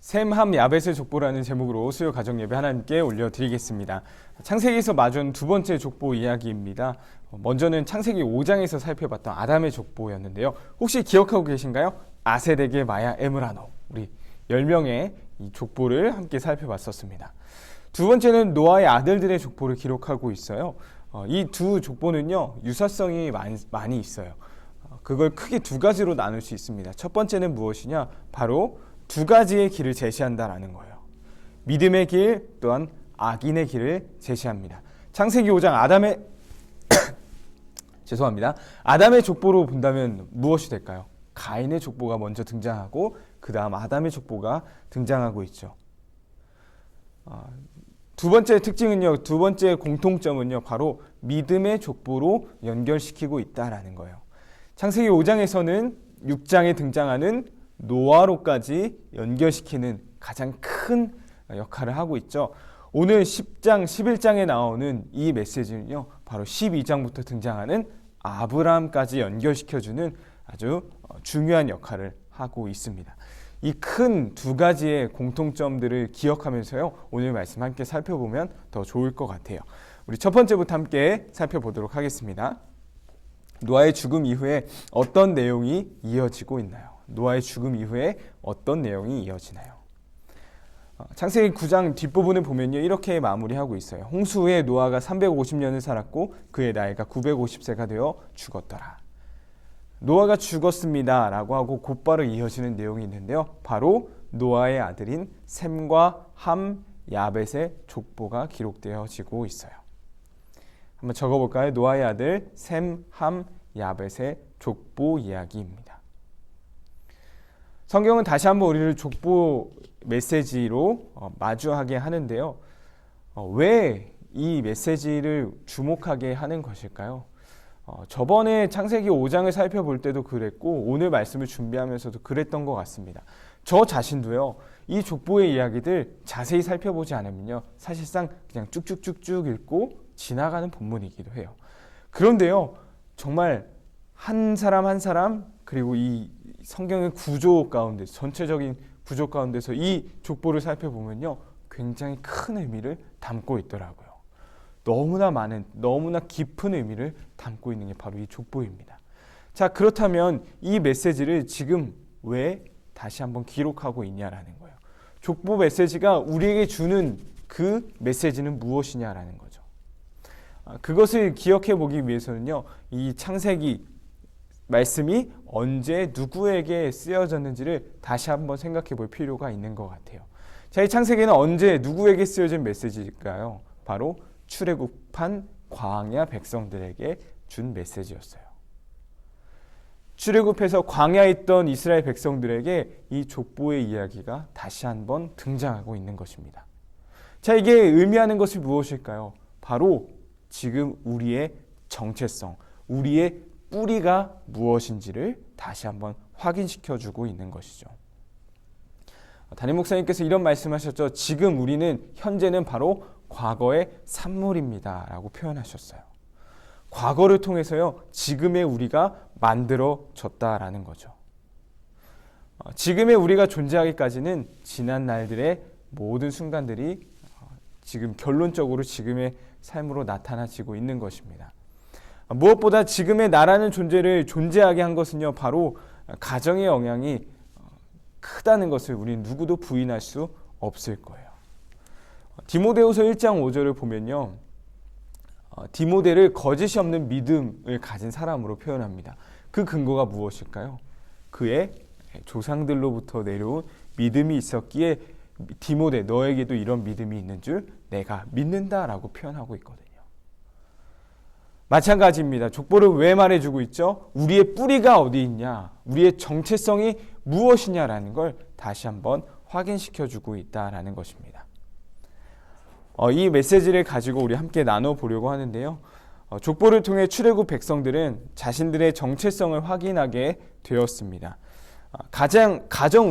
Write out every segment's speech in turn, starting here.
셈, 함, 야벳의 족보라는 제목으로 수요 가정 예배 하나님께 올려드리겠습니다. 창세기에서 마주한 두 번째 족보 이야기입니다. 먼저는 창세기 5장에서 살펴봤던 아담의 족보였는데요. 혹시 기억하고 계신가요? 아세덱의 마야 에므라노, 우리 10명의 이 족보를 함께 살펴봤었습니다. 두 번째는 노아의 아들들의 족보를 기록하고 있어요. 이 두 족보는요, 유사성이 많이 있어요. 그걸 크게 두 가지로 나눌 수 있습니다. 첫 번째는 무엇이냐? 바로 두 가지의 길을 제시한다라는 거예요. 믿음의 길 또한 악인의 길을 제시합니다. 창세기 5장 아담의 죄송합니다. 아담의 족보로 본다면 무엇이 될까요? 가인의 족보가 먼저 등장하고 그 다음 아담의 족보가 등장하고 있죠. 두 번째 특징은요, 두 번째 공통점은요, 바로 믿음의 족보로 연결시키고 있다라는 거예요. 창세기 5장에서는 6장에 등장하는 노아로까지 연결시키는 가장 큰 역할을 하고 있죠. 오늘 10장, 11장에 나오는 이 메시지는요, 바로 12장부터 등장하는 아브라함까지 연결시켜주는 아주 중요한 역할을 하고 있습니다. 이 큰 두 가지의 공통점들을 기억하면서요, 오늘 말씀 함께 살펴보면 더 좋을 것 같아요. 우리 첫 번째부터 함께 살펴보도록 하겠습니다. 노아의 죽음 이후에 어떤 내용이 이어지고 있나요? 노아의 죽음 이후에 어떤 내용이 이어지나요? 창세기 9장 뒷부분을 보면요, 이렇게 마무리하고 있어요. 홍수 후에 노아가 350년을 살았고 그의 나이가 950세가 되어 죽었더라. 노아가 죽었습니다 라고 하고 곧바로 이어지는 내용이 있는데요, 바로 노아의 아들인 셈과 함, 야벳의 족보가 기록되어지고 있어요. 한번 적어볼까요? 노아의 아들 셈, 함, 야벳의 족보 이야기입니다. 성경은 다시 한번 우리를 족보 메시지로 마주하게 하는데요. 왜 이 메시지를 주목하게 하는 것일까요? 저번에 창세기 5장을 살펴볼 때도 그랬고 오늘 말씀을 준비하면서도 그랬던 것 같습니다. 저 자신도요, 이 족보의 이야기들 자세히 살펴보지 않으면요, 사실상 그냥 쭉쭉쭉쭉 읽고 지나가는 본문이기도 해요. 그런데요, 정말 한 사람 한 사람, 그리고 이 성경의 구조 가운데, 전체적인 구조 가운데서 이 족보를 살펴보면요, 굉장히 큰 의미를 담고 있더라고요. 너무나 많은, 너무나 깊은 의미를 담고 있는 게 바로 이 족보입니다. 자, 그렇다면 이 메시지를 지금 왜 다시 한번 기록하고 있냐라는 거예요. 족보 메시지가 우리에게 주는 그 메시지는 무엇이냐라는 거죠. 그것을 기억해 보기 위해서는요, 이 창세기 말씀이 언제 누구에게 쓰여졌는지를 다시 한번 생각해 볼 필요가 있는 것 같아요. 자, 이 창세기는 언제 누구에게 쓰여진 메시지일까요? 바로 출애굽한 광야 백성들에게 준 메시지였어요. 출애굽해서 광야에 있던 이스라엘 백성들에게 이 족보의 이야기가 다시 한번 등장하고 있는 것입니다. 자, 이게 의미하는 것이 무엇일까요? 바로 지금 우리의 정체성, 우리의 뿌리가 무엇인지를 다시 한번 확인시켜주고 있는 것이죠. 담임 목사님께서 이런 말씀하셨죠. 지금 우리는, 현재는 바로 과거의 산물입니다 라고 표현하셨어요. 과거를 통해서요, 지금의 우리가 만들어졌다라는 거죠. 지금의 우리가 존재하기까지는 지난 날들의 모든 순간들이 지금 결론적으로 지금의 삶으로 나타나지고 있는 것입니다. 무엇보다 지금의 나라는 존재를 존재하게 한 것은요, 바로 가정의 영향이 크다는 것을 우리 누구도 부인할 수 없을 거예요. 디모데후서 1장 5절을 보면요, 디모데를 거짓이 없는 믿음을 가진 사람으로 표현합니다. 그 근거가 무엇일까요? 그의 조상들로부터 내려온 믿음이 있었기에 디모데, 너에게도 이런 믿음이 있는 줄 내가 믿는다라고 표현하고 있거든요. 마찬가지입니다. 족보를 왜 말해주고 있죠? 우리의 뿌리가 어디 있냐, 우리의 정체성이 무엇이냐라는 걸 다시 한번 확인시켜주고 있다라는 것입니다. 이 메시지를 가지고 우리 함께 나눠보려고 하는데요. 족보를 통해 출애굽 백성들은 자신들의 정체성을 확인하게 되었습니다.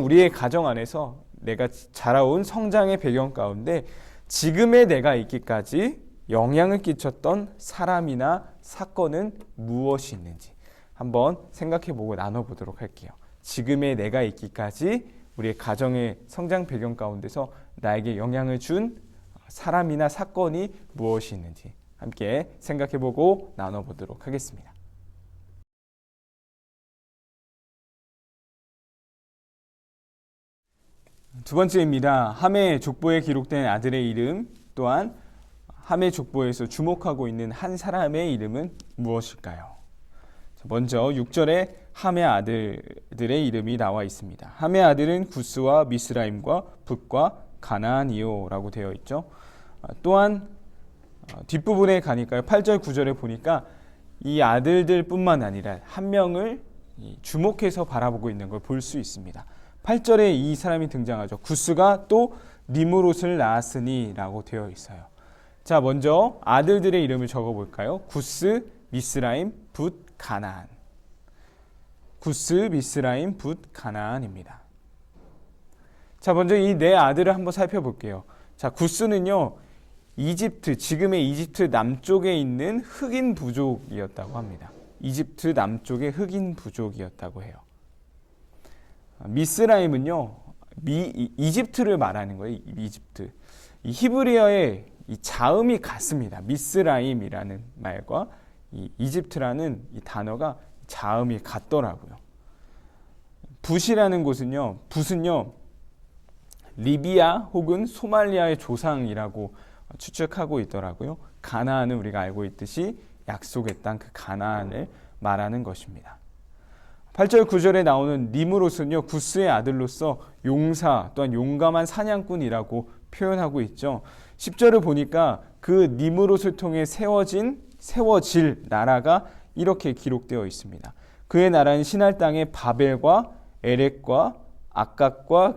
우리의 가정 안에서 내가 자라온 성장의 배경 가운데 지금의 내가 있기까지 영향을 끼쳤던 사람이나 사건은 무엇이 있는지 한번 생각해보고 나눠보도록 할게요. 지금의 내가 있기까지 우리의 가정의 성장 배경 가운데서 나에게 영향을 준 사람이나 사건이 무엇이 있는지 함께 생각해보고 나눠보도록 하겠습니다. 두 번째입니다. 함의 족보에 기록된 아들의 이름, 또한 함의 족보에서 주목하고 있는 한 사람의 이름은 무엇일까요? 먼저 6절에 함의 아들들의 이름이 나와 있습니다. 함의 아들은 구스와 미스라임과 붓과 가나안이요 라고 되어 있죠. 또한 뒷부분에 가니까요. 8절 9절에 보니까 이 아들들 뿐만 아니라 한 명을 주목해서 바라보고 있는 걸 볼 수 있습니다. 8절에 이 사람이 등장하죠. 구스가 또 니므롯을 낳았으니 라고 되어 있어요. 자, 먼저 아들들의 이름을 적어볼까요? 구스, 미스라임, 붓, 가나안. 구스, 미스라임, 붓, 가나안입니다. 자, 먼저 이 네 아들을 한번 살펴볼게요. 자, 구스는요, 이집트, 지금의 이집트 남쪽에 있는 흑인 부족이었다고 합니다. 이집트 남쪽의 흑인 부족이었다고 해요. 미스라임은요, 이집트를 말하는 거예요. 이집트. 이 히브리어의 이 자음이 같습니다. 미스라임이라는 말과 이 이집트라는 이 단어가 자음이 같더라고요. 붓이라는 곳은요, 붓은요, 리비아 혹은 소말리아의 조상이라고 추측하고 있더라고요. 가나안은 우리가 알고 있듯이 약속의 땅 그 가나안을 말하는 것입니다. 8절 9절에 나오는 니므롯은요, 구스의 아들로서 용사 또한 용감한 사냥꾼이라고 표현하고 있죠. 10절을 보니까 그 니므롯을 통해 세워질 나라가 이렇게 기록되어 있습니다. 그의 나라는 시날 땅의 바벨과 에렉과 악각과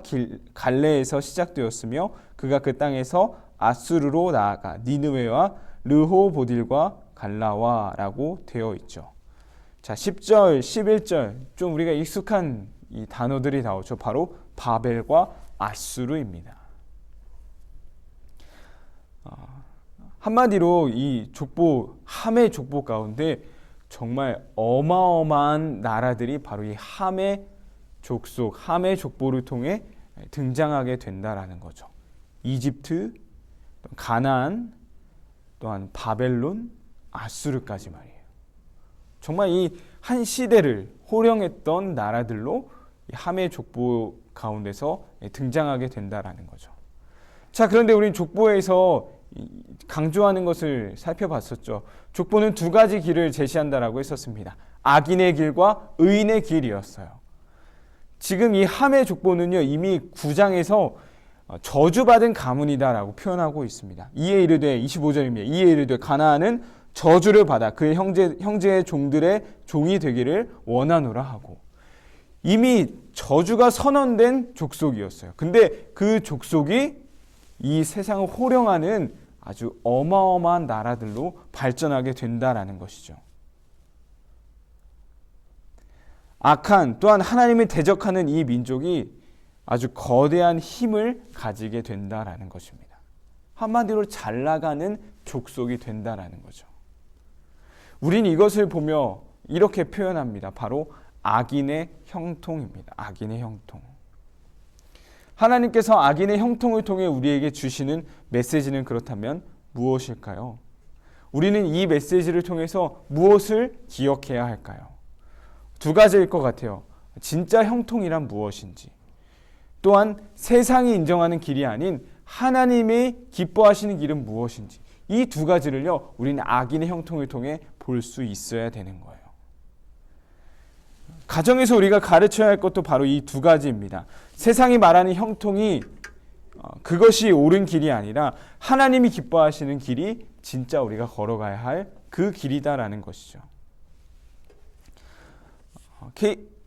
갈레에서 시작되었으며 그가 그 땅에서 아수르로 나아가 니느웨와 르호보딜과 갈라와라고 되어 있죠. 자, 10절, 11절 좀 우리가 익숙한 이 단어들이 나오죠. 바로 바벨과 아수르입니다. 한마디로 이 족보, 함의 족보 가운데 정말 어마어마한 나라들이 바로 이 함의 족속, 함의 족보를 통해 등장하게 된다라는 거죠. 이집트, 가나안, 또한 바벨론, 아수르까지 말이에요. 정말 이 한 시대를 호령했던 나라들로 이 함의 족보 가운데서 등장하게 된다라는 거죠. 자, 그런데 우리는 족보에서 강조하는 것을 살펴봤었죠. 족보는 두 가지 길을 제시한다라고 했었습니다. 악인의 길과 의인의 길이었어요. 지금 이 함의 족보는요, 이미 9장에서 저주받은 가문이다라고 표현하고 있습니다. 이에 이르되 25절입니다. 이에 이르되 가나안은 저주를 받아 그의 형제의 종들의 종이 되기를 원하노라 하고, 이미 저주가 선언된 족속이었어요. 근데 그 족속이 이 세상을 호령하는 아주 어마어마한 나라들로 발전하게 된다라는 것이죠. 악한, 또한 하나님을 대적하는 이 민족이 아주 거대한 힘을 가지게 된다라는 것입니다. 한마디로 잘 나가는 족속이 된다라는 거죠. 우리는 이것을 보며 이렇게 표현합니다. 바로 악인의 형통입니다. 악인의 형통. 하나님께서 악인의 형통을 통해 우리에게 주시는 메시지는 그렇다면 무엇일까요? 우리는 이 메시지를 통해서 무엇을 기억해야 할까요? 두 가지일 것 같아요. 진짜 형통이란 무엇인지, 또한 세상이 인정하는 길이 아닌 하나님이 기뻐하시는 길은 무엇인지, 이 두 가지를요, 우리는 악인의 형통을 통해 볼 수 있어야 되는 거예요. 가정에서 우리가 가르쳐야 할 것도 바로 이 두 가지입니다. 세상이 말하는 형통이 그것이 옳은 길이 아니라 하나님이 기뻐하시는 길이 진짜 우리가 걸어가야 할 그 길이다라는 것이죠.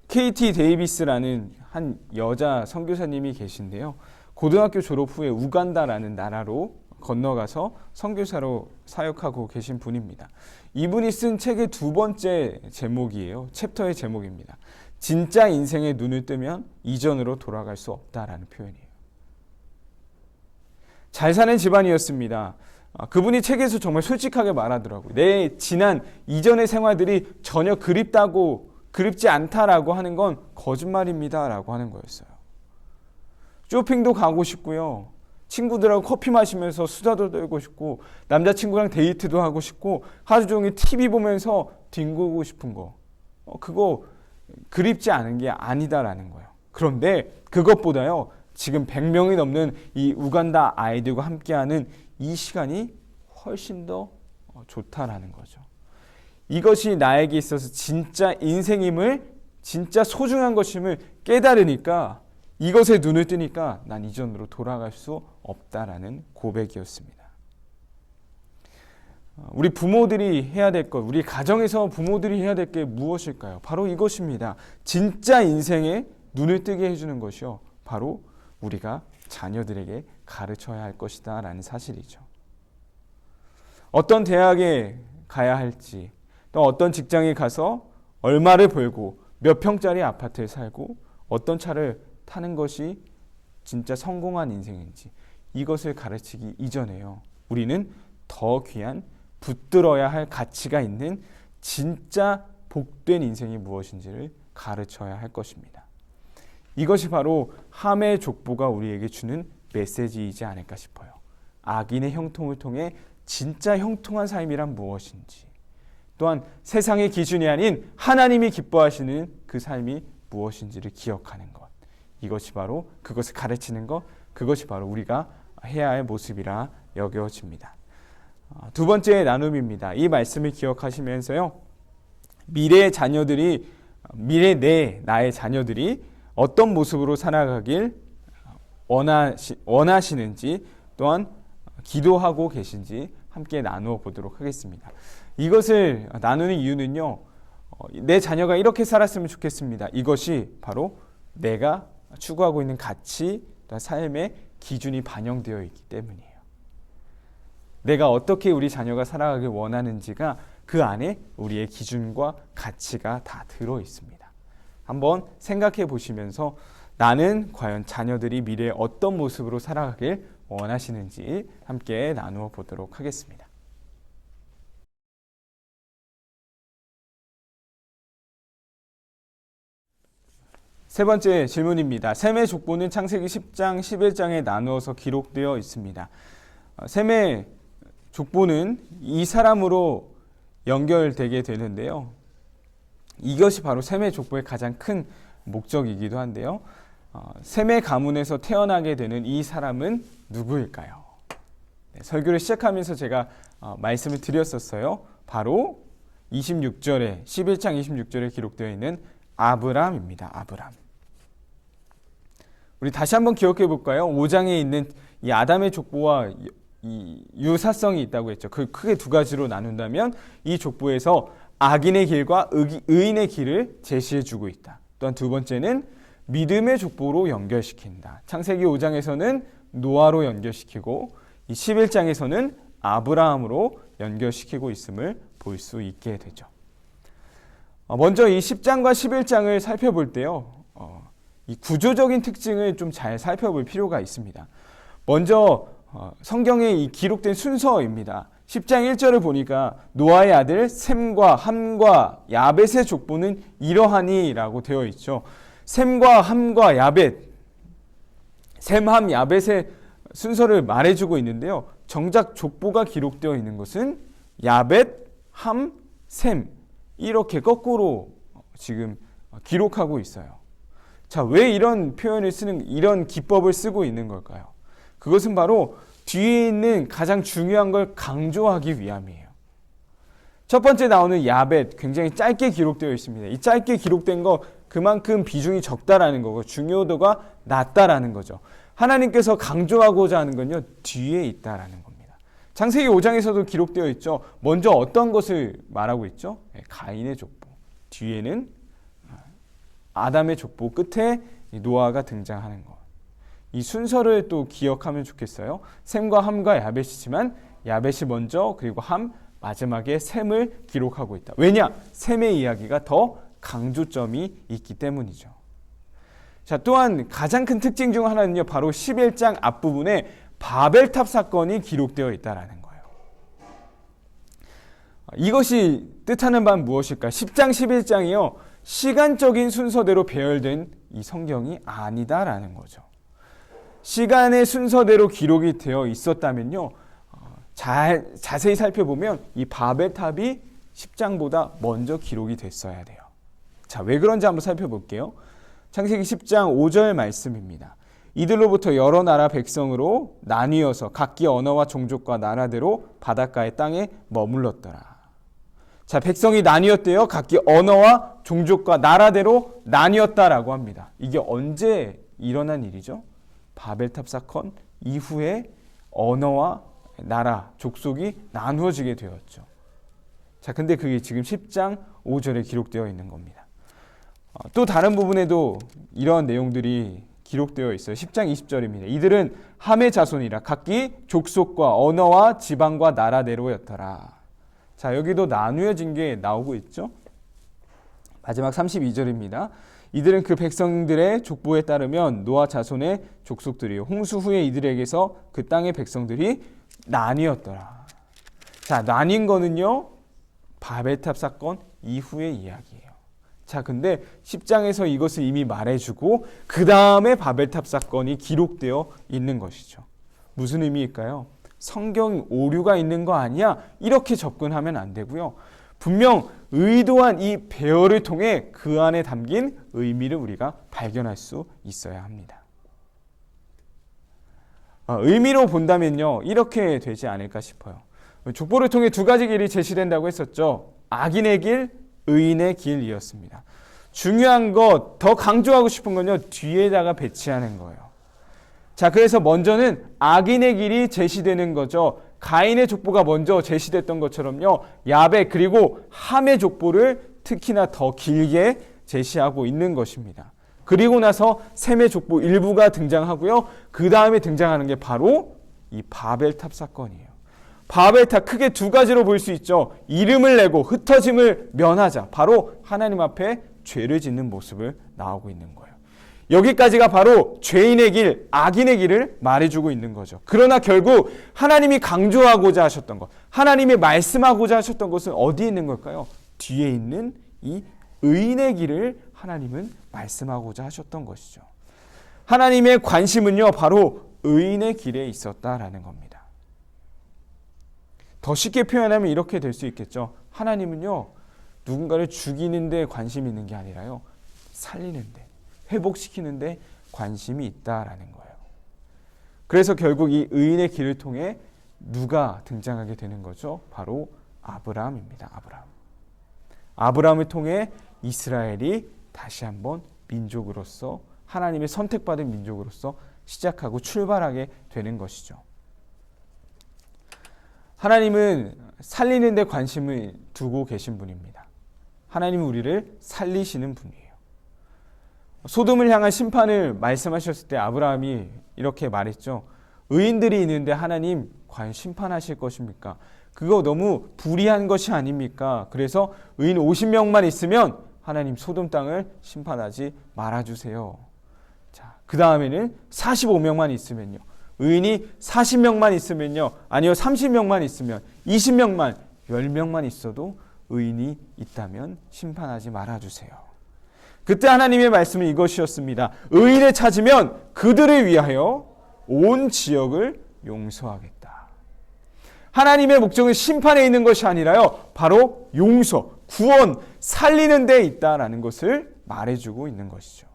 KT 데이비스라는 한 여자 선교사님이 계신데요. 고등학교 졸업 후에 우간다라는 나라로 건너가서 선교사로 사역하고 계신 분입니다. 이분이 쓴 책의 두 번째 제목이에요. 챕터의 제목입니다. 진짜 인생에 눈을 뜨면 이전으로 돌아갈 수 없다라는 표현이에요. 잘 사는 집안이었습니다. 그분이 책에서 정말 솔직하게 말하더라고요. 내 지난 이전의 생활들이 전혀 그립지 않다라고 하는 건 거짓말입니다라고 하는 거였어요. 쇼핑도 가고 싶고요. 친구들하고 커피 마시면서 수다도 떨고 싶고 남자친구랑 데이트도 하고 싶고 하루 종일 TV 보면서 뒹구고 싶은 거. 그거 그립지 않은 게 아니다라는 거예요. 그런데 그것보다요. 지금 100명이 넘는 이 우간다 아이들과 함께하는 이 시간이 훨씬 더 좋다라는 거죠. 이것이 나에게 있어서 진짜 인생임을, 진짜 소중한 것임을 깨달으니까, 이것에 눈을 뜨니까 난 이전으로 돌아갈 수 없다라는 고백이었습니다. 우리 부모들이 해야 될 것, 우리 가정에서 부모들이 해야 될 게 무엇일까요? 바로 이것입니다. 진짜 인생에 눈을 뜨게 해주는 것이요, 바로 우리가 자녀들에게 가르쳐야 할 것이다 라는 사실이죠. 어떤 대학에 가야 할지, 또 어떤 직장에 가서 얼마를 벌고 몇 평짜리 아파트에 살고 어떤 차를 타는 것이 진짜 성공한 인생인지, 이것을 가르치기 이전에요, 우리는 더 귀한, 붙들어야 할 가치가 있는 진짜 복된 인생이 무엇인지를 가르쳐야 할 것입니다. 이것이 바로 함의 족보가 우리에게 주는 메시지이지 않을까 싶어요. 악인의 형통을 통해 진짜 형통한 삶이란 무엇인지, 또한 세상의 기준이 아닌 하나님이 기뻐하시는 그 삶이 무엇인지를 기억하는 것, 이것이 바로, 그것을 가르치는 것, 그것이 바로 우리가 해야 할 모습이라 여겨집니다. 두 번째 나눔입니다. 이 말씀을 기억하시면서요, 미래의 자녀들이, 나의 자녀들이 어떤 모습으로 살아가길 원하시는지, 또한 기도하고 계신지 함께 나누어 보도록 하겠습니다. 이것을 나누는 이유는요, 내 자녀가 이렇게 살았으면 좋겠습니다. 이것이 바로 내가 추구하고 있는 가치, 또한 삶의 기준이 반영되어 있기 때문이에요. 내가 어떻게 우리 자녀가 살아가길 원하는지가 그 안에 우리의 기준과 가치가 다 들어 있습니다. 한번 생각해 보시면서 나는 과연 자녀들이 미래에 어떤 모습으로 살아가길 원하시는지 함께 나누어 보도록 하겠습니다. 세 번째 질문입니다. 셈의 족보는 창세기 10장, 11장에 나누어서 기록되어 있습니다. 셈의 족보는 이 사람으로 연결되게 되는데요. 이것이 바로 셈의 족보의 가장 큰 목적이기도 한데요. 셈의 가문에서 태어나게 되는 이 사람은 누구일까요? 설교를 시작하면서 제가 말씀을 드렸었어요. 바로 26절에, 11장 26절에 기록되어 있는 아브람입니다. 아브람. 우리 다시 한번 기억해 볼까요? 5장에 있는 이 아담의 족보와 이 유사성이 있다고 했죠. 그 크게 두 가지로 나눈다면 이 족보에서 악인의 길과 의인의 길을 제시해 주고 있다. 또한 두 번째는 믿음의 족보로 연결시킨다. 창세기 5장에서는 노아로 연결시키고 이 11장에서는 아브라함으로 연결시키고 있음을 볼 수 있게 되죠. 먼저 이 10장과 11장을 살펴볼 때요, 이 구조적인 특징을 좀 잘 살펴볼 필요가 있습니다. 먼저 성경에 이 기록된 순서입니다. 10장 1절을 보니까 노아의 아들 셈과 함과 야벳의 족보는 이러하니 라고 되어 있죠. 셈과 함과 야벳, 셈, 함, 야벳의 순서를 말해주고 있는데요. 정작 족보가 기록되어 있는 것은 야벳, 함, 셈, 이렇게 거꾸로 지금 기록하고 있어요. 자, 왜 이런 표현을 쓰는, 이런 기법을 쓰고 있는 걸까요? 그것은 바로 뒤에 있는 가장 중요한 걸 강조하기 위함이에요. 첫 번째 나오는 야벳, 굉장히 짧게 기록되어 있습니다. 이 짧게 기록된 거 그만큼 비중이 적다라는 거고 중요도가 낮다라는 거죠. 하나님께서 강조하고자 하는 건요, 뒤에 있다라는 겁니다. 창세기 5장에서도 기록되어 있죠. 먼저 어떤 것을 말하고 있죠? 가인의 족보. 뒤에는 아담의 족보, 끝에 노아가 등장하는 것. 이 순서를 또 기억하면 좋겠어요. 셈과 함과 야벳이지만 야벳이 먼저, 그리고 함, 마지막에 셈을 기록하고 있다. 왜냐? 셈의 이야기가 더 강조점이 있기 때문이죠. 자, 또한 가장 큰 특징 중 하나는요, 바로 11장 앞부분에 바벨탑 사건이 기록되어 있다는 거예요. 이것이 뜻하는 바는 무엇일까? 10장, 11장이요, 시간적인 순서대로 배열된 이 성경이 아니다라는 거죠. 시간의 순서대로 기록이 되어 있었다면요, 자세히 살펴보면 이 바벨탑이 10장보다 먼저 기록이 됐어야 돼요. 자, 왜 그런지 한번 살펴볼게요. 창세기 10장 5절 말씀입니다. 이들로부터 여러 나라 백성으로 나뉘어서 각기 언어와 종족과 나라대로 바닷가의 땅에 머물렀더라. 자, 백성이 나뉘었대요. 각기 언어와 종족과 나라대로 나뉘었다라고 합니다. 이게 언제 일어난 일이죠? 바벨탑 사건 이후에 언어와 나라, 족속이 나누어지게 되었죠. 자, 근데 그게 지금 10장 5절에 기록되어 있는 겁니다. 또 다른 부분에도 이런 내용들이 기록되어 있어요. 10장 20절입니다. 이들은 함의 자손이라 각기 족속과 언어와 지방과 나라대로였더라. 자, 여기도 나누어진 게 나오고 있죠. 마지막 32절입니다. 이들은 그 백성들의 족보에 따르면 노아 자손의 족속들이요 홍수 후에 이들에게서 그 땅의 백성들이 나뉘었더라. 자, 나뉜 거는요, 바벨탑 사건 이후의 이야기예요. 자, 근데 10장에서 이것을 이미 말해주고 그 다음에 바벨탑 사건이 기록되어 있는 것이죠. 무슨 의미일까요? 성경 오류가 있는 거 아니야? 이렇게 접근하면 안 되고요. 분명 의도한 이 배열을 통해 그 안에 담긴 의미를 우리가 발견할 수 있어야 합니다. 의미로 본다면요, 이렇게 되지 않을까 싶어요. 족보를 통해 두 가지 길이 제시된다고 했었죠. 악인의 길, 의인의 길이었습니다. 중요한 것, 더 강조하고 싶은 건요, 뒤에다가 배치하는 거예요. 자, 그래서 먼저는 악인의 길이 제시되는 거죠. 가인의 족보가 먼저 제시됐던 것처럼요, 야벳 그리고 함의 족보를 특히나 더 길게 제시하고 있는 것입니다. 그리고 나서 셈의 족보 일부가 등장하고요, 그 다음에 등장하는 게 바로 이 바벨탑 사건이에요. 바벨탑 크게 두 가지로 볼 수 있죠. 이름을 내고 흩어짐을 면하자. 바로 하나님 앞에 죄를 짓는 모습을 나오고 있는 거예요. 여기까지가 바로 죄인의 길, 악인의 길을 말해주고 있는 거죠. 그러나 결국 하나님이 강조하고자 하셨던 것, 하나님이 말씀하고자 하셨던 것은 어디에 있는 걸까요? 뒤에 있는 이 의인의 길을 하나님은 말씀하고자 하셨던 것이죠. 하나님의 관심은요, 바로 의인의 길에 있었다라는 겁니다. 더 쉽게 표현하면 이렇게 될 수 있겠죠. 하나님은요, 누군가를 죽이는 데 관심이 있는 게 아니라요, 살리는 데, 회복시키는 데 관심이 있다라는 거예요. 그래서 결국 이 의인의 길을 통해 누가 등장하게 되는 거죠? 바로 아브라함입니다. 아브라함을 통해 이스라엘이 다시 한번 민족으로서, 하나님의 선택받은 민족으로서 시작하고 출발하게 되는 것이죠. 하나님은 살리는 데 관심을 두고 계신 분입니다. 하나님은 우리를 살리시는 분이에요. 소돔을 향한 심판을 말씀하셨을 때 아브라함이 이렇게 말했죠. 의인들이 있는데 하나님 과연 심판하실 것입니까? 그거 너무 불의한 것이 아닙니까? 그래서 의인 50명만 있으면 하나님 소돔 땅을 심판하지 말아주세요. 자, 그 다음에는 45명만 있으면요. 의인이 40명만 있으면요. 아니요, 30명만 있으면, 20명만, 10명만 있어도 의인이 있다면 심판하지 말아주세요. 그때 하나님의 말씀은 이것이었습니다. 의인을 찾으면 그들을 위하여 온 지역을 용서하겠다. 하나님의 목적은 심판에 있는 것이 아니라요, 바로 용서, 구원, 살리는 데 있다라는 것을 말해주고 있는 것이죠.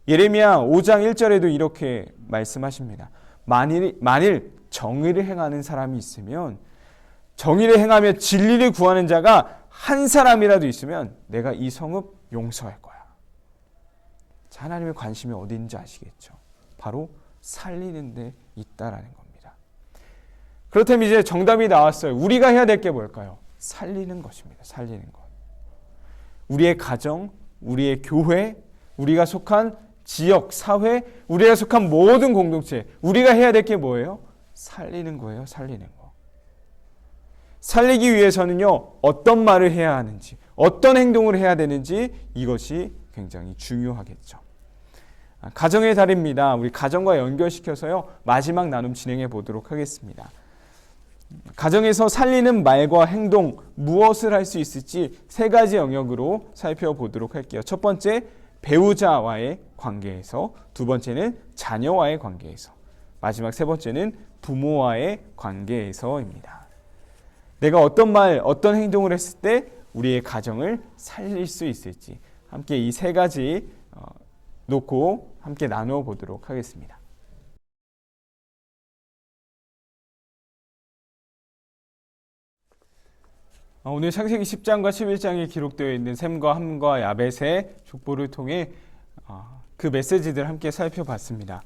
예레미야 5장 1절에도 이렇게 말씀하십니다. 만일 정의를 행하는 사람이 있으면, 정의를 행하며 진리를 구하는 자가 한 사람이라도 있으면 내가 이 성읍 용서할 거야. 자, 하나님의 관심이 어디인지 아시겠죠? 바로 살리는 데 있다라는 겁니다. 그렇다면 이제 정답이 나왔어요. 우리가 해야 될 게 뭘까요? 살리는 것입니다. 살리는 것. 우리의 가정, 우리의 교회, 우리가 속한 지역, 사회, 우리가 속한 모든 공동체, 우리가 해야 될 게 뭐예요? 살리는 거예요. 살리는 거. 살리기 위해서는요, 어떤 말을 해야 하는지, 어떤 행동을 해야 되는지, 이것이 굉장히 중요하겠죠. 가정의 달입니다. 우리 가정과 연결시켜서요, 마지막 나눔 진행해 보도록 하겠습니다. 가정에서 살리는 말과 행동, 무엇을 할 수 있을지 세 가지 영역으로 살펴보도록 할게요. 첫 번째, 배우자와의 관계에서, 두 번째는 자녀와의 관계에서, 마지막 세 번째는 부모와의 관계에서입니다. 내가 어떤 말, 어떤 행동을 했을 때 우리의 가정을 살릴 수 있을지 함께 이 세 가지 놓고 함께 나누어 보도록 하겠습니다. 오늘 창세기 10장과 11장에 기록되어 있는 셈과 함과 야벳의 족보를 통해 그 메시지들 함께 살펴봤습니다.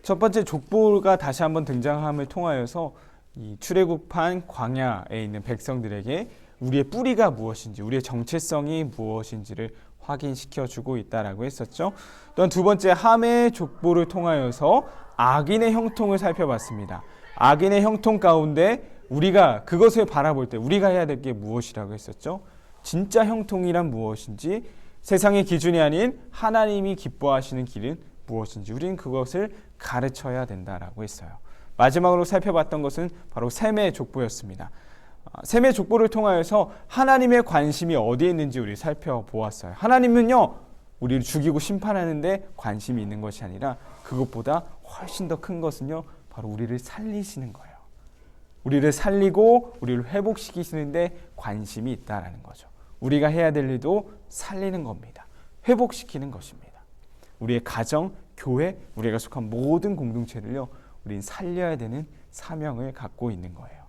첫 번째, 족보가 다시 한번 등장함을 통하여서 이 출애굽한 광야에 있는 백성들에게 우리의 뿌리가 무엇인지, 우리의 정체성이 무엇인지를 확인시켜주고 있다라고 했었죠. 또한 두 번째, 함의 족보를 통하여서 악인의 형통을 살펴봤습니다. 악인의 형통 가운데 우리가 그것을 바라볼 때 우리가 해야 될 게 무엇이라고 했었죠? 진짜 형통이란 무엇인지, 세상의 기준이 아닌 하나님이 기뻐하시는 길은 무엇인지 우리는 그것을 가르쳐야 된다라고 했어요. 마지막으로 살펴봤던 것은 바로 셈의 족보였습니다. 셈의 족보를 통하여서 하나님의 관심이 어디에 있는지 우리 살펴보았어요. 하나님은요, 우리를 죽이고 심판하는데 관심이 있는 것이 아니라 그것보다 훨씬 더 큰 것은요, 바로 우리를 살리시는 거예요. 우리를 살리고 우리를 회복시키시는데 관심이 있다라는 거죠. 우리가 해야 될 일도 살리는 겁니다. 회복시키는 것입니다. 우리의 가정, 교회, 우리가 속한 모든 공동체를요, 우리는 살려야 되는 사명을 갖고 있는 거예요.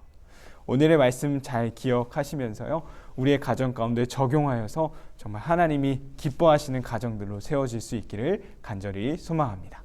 오늘의 말씀 잘 기억하시면서요, 우리의 가정 가운데 적용하여서 정말 하나님이 기뻐하시는 가정들로 세워질 수 있기를 간절히 소망합니다.